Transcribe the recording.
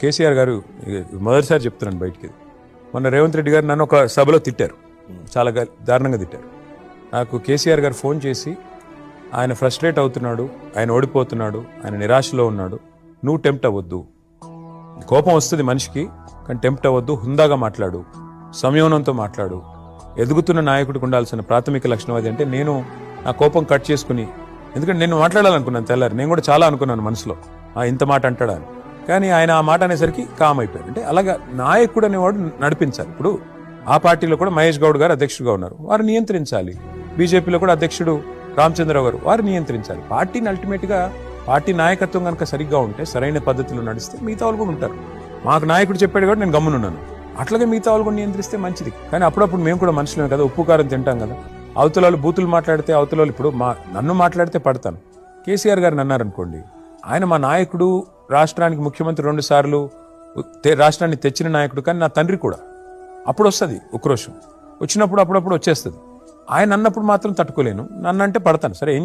కేసీఆర్ గారు మొదటిసారి చెప్తున్నాను బయటికి, మొన్న రేవంత్ రెడ్డి గారు నన్ను ఒక సభలో తిట్టారు, చాలా దారుణంగా తిట్టారు. నాకు కేసీఆర్ గారు ఫోన్ చేసి ఆయన ఫ్రస్ట్రేట్ అవుతున్నాడు, ఆయన ఓడిపోతున్నాడు, ఆయన నిరాశలో ఉన్నాడు, నువ్వు టెంప్ట్ అవ్వద్దు, కోపం వస్తుంది మనిషికి కానీ టెంప్ట్ అవ్వద్దు, హుందాగా మాట్లాడు, సంయమనంతో మాట్లాడు, ఎదుగుతున్న నాయకుడికి ఉండాల్సిన ప్రాథమిక లక్షణం అది. అంటే నేను నా కోపం కట్ చేసుకుని, ఎందుకంటే నేను మాట్లాడాలనుకున్నాను తెల్లారి, నేను కూడా చాలా అనుకున్నాను మనసులో ఇంత మాట అంటాడా అని, కానీ ఆయన ఆ మాట అనేసరికి కామ్ అయిపోయారు. అంటే అలాగా నాయకుడు అనేవాడు నడిపించాలి. ఇప్పుడు ఆ పార్టీలో కూడా మహేష్ గౌడ్ గారు అధ్యక్షుడుగా ఉన్నారు, వారు నియంత్రించాలి. బీజేపీలో కూడా అధ్యక్షుడు రామచంద్రరావు గారు, వారు నియంత్రించాలి. పార్టీని అల్టిమేట్గా పార్టీ నాయకత్వం కనుక సరిగ్గా ఉంటే, సరైన పద్ధతిలో నడిస్తే మిగతా వాళ్ళు కూడా ఉంటారు. మాకు నాయకుడు చెప్పాడు కాబట్టి నేను గమ్మునున్నాను, అట్లాగే మిగతా వాళ్ళు కూడా నియంత్రిస్తే మంచిది. కానీ అప్పుడప్పుడు మేము కూడా మనుషులమే కదా, ఉప్పు కారం తింటాం కదా. అవతలాలు బూతులు మాట్లాడితే, అవతలాలు ఇప్పుడు నన్ను మాట్లాడితే పడతాను. కేసీఆర్ గారిని అన్నారనుకోండి, ఆయన మా నాయకుడు, రాష్ట్రానికి ముఖ్యమంత్రి 2 సార్లు రాష్ట్రాన్ని తెచ్చిన నాయకుడు, కానీ నా తండ్రి కూడా. అప్పుడు వస్తుంది ఉక్రోషం, వచ్చినప్పుడు అప్పుడప్పుడు వచ్చేస్తుంది. ఆయన అన్నప్పుడు మాత్రం తట్టుకోలేను, నన్ను అంటే పడతాను. సరే ఏం